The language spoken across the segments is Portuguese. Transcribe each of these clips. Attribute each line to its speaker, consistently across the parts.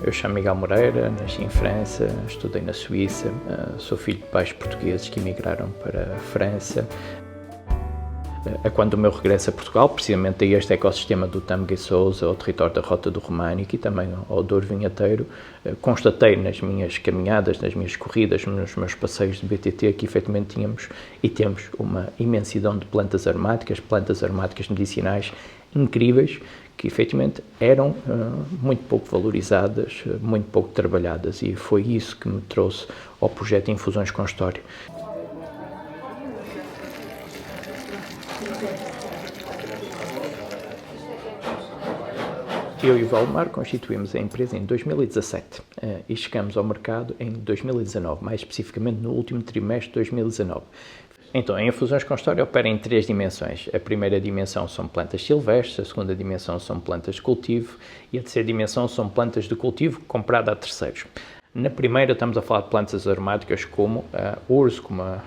Speaker 1: Eu chamo Miguel Moreira, nasci em França, estudei na Suíça, sou filho de pais portugueses que emigraram para a França. Quando o meu regresso a Portugal, precisamente a este ecossistema do Tâmega e Sousa, ao território da Rota do Românico e também ao Douro Vinheteiro, constatei nas minhas caminhadas, nas minhas corridas, nos meus passeios de BTT, que efetivamente tínhamos e temos uma imensidão de plantas aromáticas medicinais incríveis, que efetivamente eram muito pouco valorizadas, muito pouco trabalhadas, e foi isso que me trouxe ao projeto Infusões com História. Eu e o Valdemar constituímos a empresa em 2017 e chegamos ao mercado em 2019, mais especificamente no último trimestre de 2019. Então, a Infusões com História opera em 3 dimensões. A primeira dimensão são plantas silvestres, a segunda dimensão são plantas de cultivo e a terceira dimensão são plantas de cultivo compradas a terceiros. Na primeira estamos a falar de plantas aromáticas como a urso, como a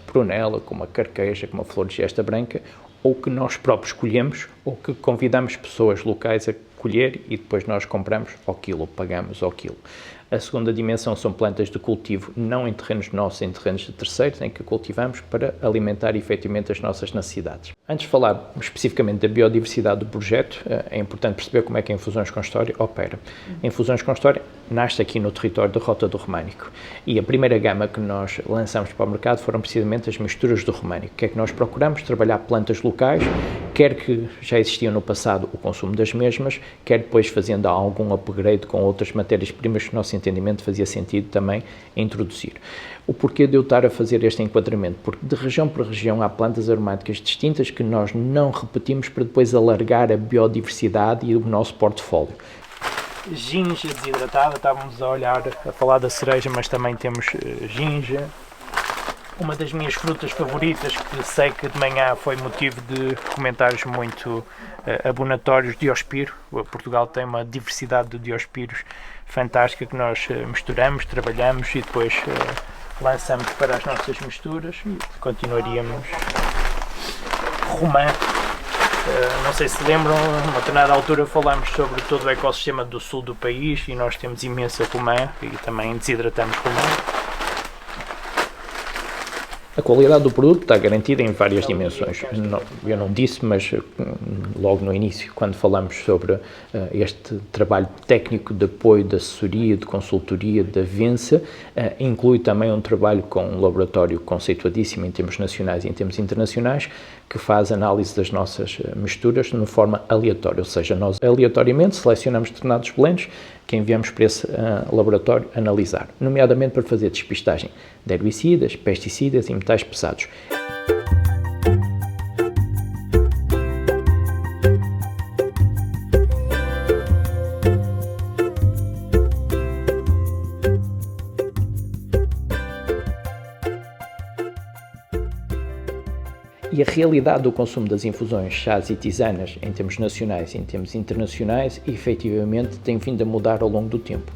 Speaker 1: prunella, como a carqueja, como a flor de gesta branca, ou que nós próprios colhemos, ou que convidamos pessoas locais a colher e depois nós compramos ao quilo, ou pagamos ao quilo. A segunda dimensão são plantas de cultivo, não em terrenos nossos, em terrenos de terceiros, em que cultivamos para alimentar efetivamente as nossas necessidades. Antes de falar especificamente da biodiversidade do projeto, é importante perceber como é que a Infusões com História opera. A Infusões com História nasce aqui no território da Rota do Românico e a primeira gama que nós lançamos para o mercado foram precisamente as misturas do Românico. O que é que nós procuramos? Trabalhar plantas locais, quer que já existiam no passado o consumo das mesmas, quer depois fazendo algum upgrade com outras matérias-primas que o nosso entendimento fazia sentido também introduzir. O porquê de eu estar a fazer este enquadramento? Porque de região para região há plantas aromáticas distintas que nós não repetimos para depois alargar a biodiversidade e o nosso portfólio. Ginja desidratada, estávamos a falar da cereja, mas também temos ginja. Uma das minhas frutas favoritas, que sei que de manhã foi motivo de comentários muito abonatórios, Diospiro. Portugal tem uma diversidade de Diospiros fantástica que nós misturamos, trabalhamos e depois lançamos para as nossas misturas e continuaríamos. Romã, não sei se lembram, a uma determinada altura falámos sobre todo o ecossistema do sul do país e nós temos imensa romã e também desidratamos romã. A qualidade do produto está garantida em várias dimensões. Eu não disse, mas logo no início, quando falamos sobre este trabalho técnico de apoio, de assessoria, de consultoria da Vensa, inclui também um trabalho com um laboratório conceituadíssimo em termos nacionais e em termos internacionais, que faz análise das nossas misturas de uma forma aleatória, ou seja, nós aleatoriamente selecionamos determinados blends que enviamos para esse laboratório analisar, nomeadamente para fazer despistagem de herbicidas, pesticidas e metais pesados. E a realidade do consumo das infusões, chás e tisanas, em termos nacionais e em termos internacionais, efetivamente tem vindo a mudar ao longo do tempo.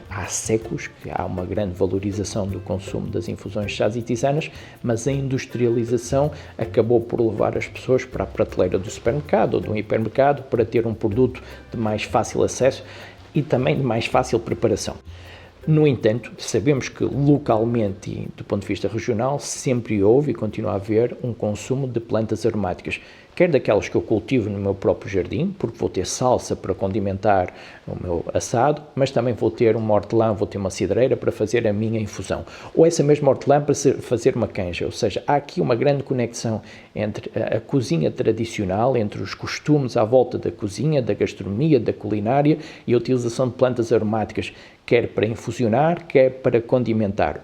Speaker 1: Há séculos que há uma grande valorização do consumo das infusões, chás e tisanas, mas a industrialização acabou por levar as pessoas para a prateleira do supermercado ou do hipermercado para ter um produto de mais fácil acesso e também de mais fácil preparação. No entanto, sabemos que localmente e do ponto de vista regional sempre houve e continua a haver um consumo de plantas aromáticas, quer daquelas que eu cultivo no meu próprio jardim, porque vou ter salsa para condimentar o meu assado, mas também vou ter uma hortelã, vou ter uma cidreira para fazer a minha infusão, ou essa mesma hortelã para fazer uma canja, ou seja, há aqui uma grande conexão entre a cozinha tradicional, entre os costumes à volta da cozinha, da gastronomia, da culinária e a utilização de plantas aromáticas, quer para infusionar, quer para condimentar.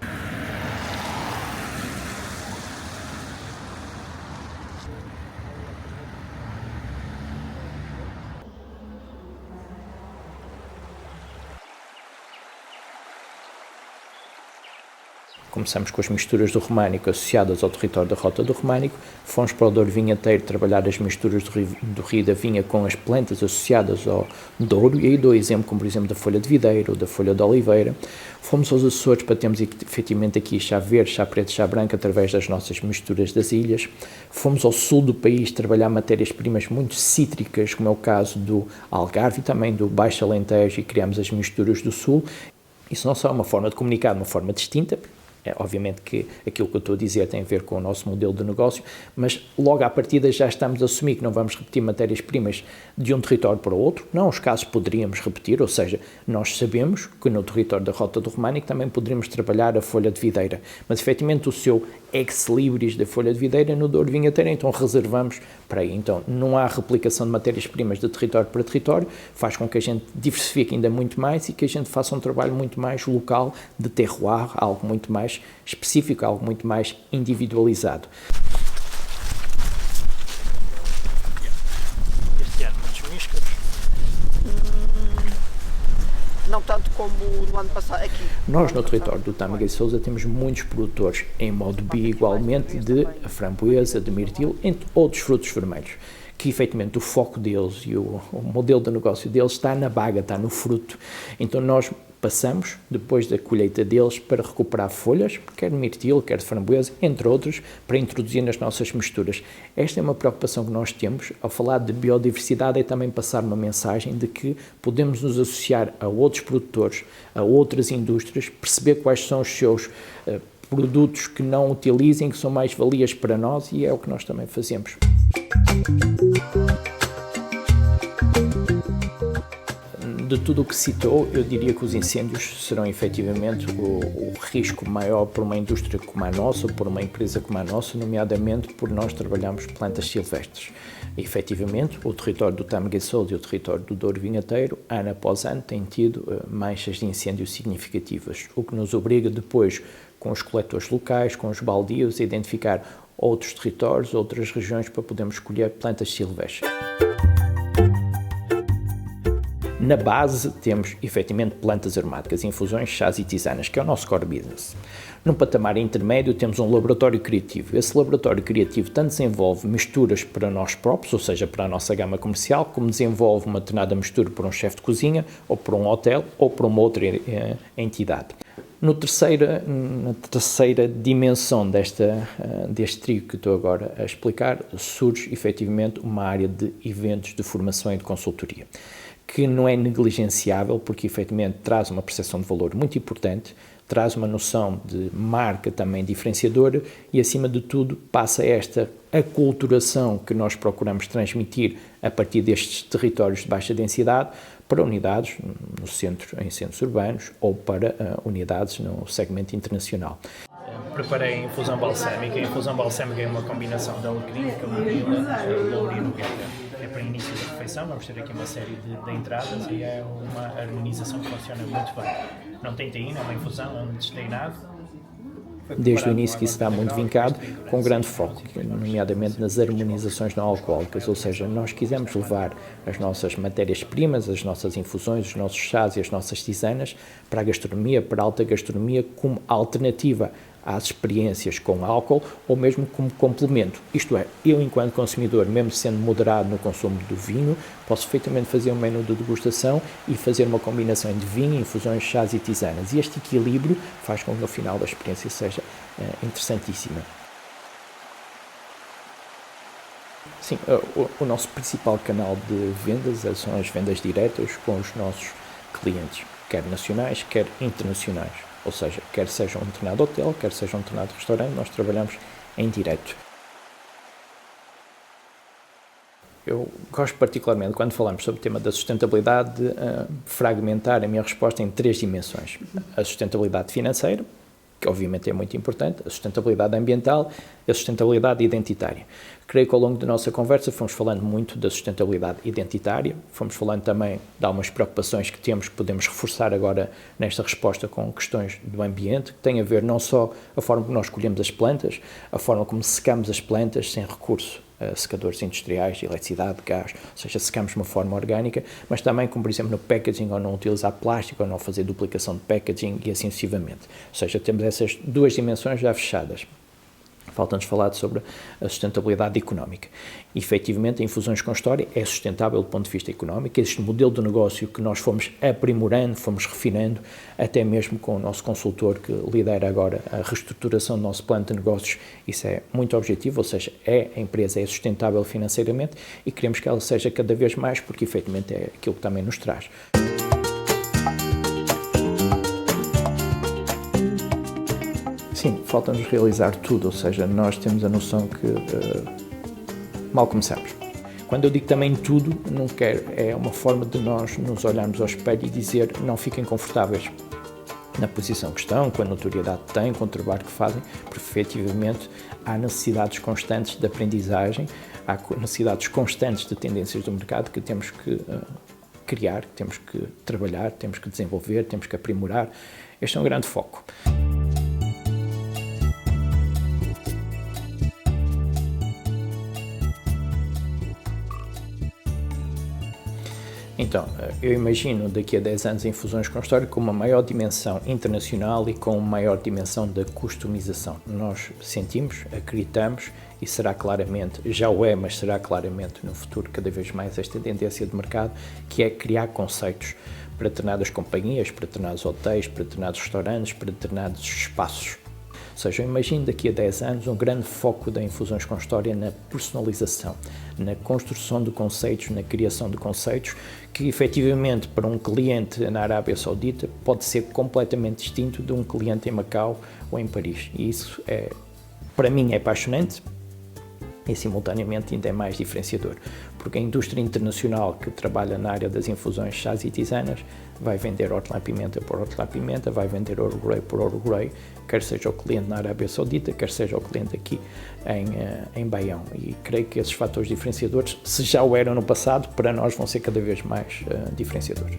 Speaker 1: Começamos com as misturas do Românico associadas ao território da Rota do Românico, fomos para o Douro Vinheteiro trabalhar as misturas do Rio da Vinha com as plantas associadas ao Douro, e aí dou exemplo como, por exemplo, da folha de videira ou da folha de oliveira. Fomos aos Açores para termos efetivamente aqui chá verde, chá preto, chá branco através das nossas misturas das ilhas. Fomos ao sul do país trabalhar matérias-primas muito cítricas, como é o caso do Algarve e também do Baixo Alentejo, e criámos as misturas do sul. Isso não só é uma forma de comunicar de uma forma distinta, obviamente que aquilo que eu estou a dizer tem a ver com o nosso modelo de negócio, mas logo à partida já estamos a assumir que não vamos repetir matérias-primas de um território para o outro. Não, os casos poderíamos repetir, ou seja, nós sabemos que no território da Rota do Românico também poderíamos trabalhar a folha de videira, mas efetivamente o seu ex-libris da folha de videira no Douro Vinheteiro, então reservamos para aí. Então não há replicação de matérias-primas de território para território, faz com que a gente diversifique ainda muito mais e que a gente faça um trabalho muito mais local, de terroir, algo muito mais específico, algo muito mais individualizado.
Speaker 2: Este ano muitos míscaros? Não tanto como no ano passado aqui.
Speaker 1: Nós no território do Tâmega e Sousa temos muitos produtores em modo bi igualmente de framboesa, de mirtilo, entre outros frutos vermelhos, que efetivamente o foco deles e o modelo de negócio deles está na baga, está no fruto. Então nós passamos, depois da colheita deles, para recuperar folhas, quer de mirtilo, quer de framboesa, entre outros, para introduzir nas nossas misturas. Esta é uma preocupação que nós temos. Ao falar de biodiversidade, é também passar uma mensagem de que podemos nos associar a outros produtores, a outras indústrias, perceber quais são os seus produtos que não utilizem, que são mais valias para nós, e é o que nós também fazemos. De tudo o que citou, eu diria que os incêndios serão efetivamente o risco maior por uma indústria como a nossa, ou por uma empresa como a nossa, nomeadamente por nós trabalharmos plantas silvestres. E, efetivamente, o território do Tâmega e Sousa e o território do Douro Vinheteiro, ano após ano, têm tido manchas de incêndio significativas, o que nos obriga depois, com os coletores locais, com os baldios, a identificar outros territórios, outras regiões para podermos escolher plantas silvestres. Na base temos, efetivamente, plantas aromáticas, infusões, chás e tisanas, que é o nosso core business. No patamar intermédio temos um laboratório criativo. Esse laboratório criativo tanto desenvolve misturas para nós próprios, ou seja, para a nossa gama comercial, como desenvolve uma determinada mistura para um chefe de cozinha, ou para um hotel, ou para uma outra entidade. Na terceira dimensão deste trio que estou agora a explicar, surge efetivamente uma área de eventos de formação e de consultoria, que não é negligenciável, porque efetivamente traz uma percepção de valor muito importante, traz uma noção de marca também diferenciadora e, acima de tudo, passa esta aculturação que nós procuramos transmitir a partir destes territórios de baixa densidade para unidades em centros urbanos ou para unidades no segmento internacional.
Speaker 3: Preparei a infusão balsâmica. A infusão balsâmica é uma combinação de alecrim, camomila, louro e nogueira. É para início da refeição, vamos ter aqui uma série de entradas e é uma harmonização que funciona muito bem. Não tem taína, é uma infusão, é um desteinado.
Speaker 1: Desde o início que isso está muito vincado, com grande foco, nomeadamente nas harmonizações não alcoólicas, ou seja, nós quisemos levar as nossas matérias-primas, as nossas infusões, os nossos chás e as nossas tisanas para a gastronomia, para a alta gastronomia, como alternativa às experiências com álcool ou mesmo como complemento. Isto é, eu enquanto consumidor, mesmo sendo moderado no consumo do vinho, posso perfeitamente fazer um menu de degustação e fazer uma combinação de vinho, infusões, chás e tisanas. E este equilíbrio faz com que no final da experiência seja interessantíssima. Sim, o nosso principal canal de vendas são as vendas diretas com os nossos clientes, quer nacionais, quer internacionais. Ou seja, quer seja um determinado hotel, quer seja um determinado restaurante, nós trabalhamos em direto. Eu gosto particularmente, quando falamos sobre o tema da sustentabilidade, de fragmentar a minha resposta em 3 dimensões. A sustentabilidade financeira, que obviamente é muito importante, a sustentabilidade ambiental e a sustentabilidade identitária. Creio que ao longo da nossa conversa fomos falando muito da sustentabilidade identitária, fomos falando também de algumas preocupações que temos, que podemos reforçar agora nesta resposta com questões do ambiente, que têm a ver não só a forma como nós escolhemos as plantas, a forma como secamos as plantas sem recurso secadores industriais, de eletricidade, de gás, ou seja, secamos de uma forma orgânica, mas também como, por exemplo, no packaging, ou não utilizar plástico, ou não fazer duplicação de packaging e assim sucessivamente. Ou seja, temos essas duas dimensões já fechadas. Falta-nos falar sobre a sustentabilidade económica. E, efetivamente, a Infusões com História é sustentável do ponto de vista económico. Este modelo de negócio que nós fomos aprimorando, fomos refinando, até mesmo com o nosso consultor que lidera agora a reestruturação do nosso plano de negócios, isso é muito objetivo, ou seja, a empresa é sustentável financeiramente e queremos que ela seja cada vez mais, porque, efetivamente, é aquilo que também nos traz. Sim, falta-nos realizar tudo, ou seja, nós temos a noção que mal começamos. Quando eu digo também tudo, não quero, é uma forma de nós nos olharmos ao espelho e dizer não fiquem confortáveis na posição que estão, com a notoriedade que têm, com o trabalho que fazem, porque efetivamente há necessidades constantes de aprendizagem, há necessidades constantes de tendências do mercado que temos que criar, que temos que trabalhar, temos que desenvolver, temos que aprimorar. Este é um grande foco. Então, eu imagino daqui a 10 anos a Infusões com História com uma maior dimensão internacional e com uma maior dimensão da customização. Nós sentimos, acreditamos e será claramente, já o é, mas será claramente no futuro cada vez mais esta tendência de mercado, que é criar conceitos para determinadas companhias, para determinados hotéis, para determinados restaurantes, para determinados espaços. Ou seja, eu imagino daqui a 10 anos um grande foco da Infusões com História na personalização, na construção de conceitos, na criação de conceitos que efetivamente para um cliente na Arábia Saudita pode ser completamente distinto de um cliente em Macau ou em Paris. E isso para mim é apaixonante e simultaneamente ainda é mais diferenciador, porque a indústria internacional que trabalha na área das infusões, chás e tisanas vai vender hortelã-pimenta por hortelã-pimenta, vai vender Earl Grey por Earl Grey, quer seja o cliente na Arábia Saudita, quer seja o cliente aqui em Baião. E creio que esses fatores diferenciadores, se já o eram no passado, para nós vão ser cada vez mais diferenciadores.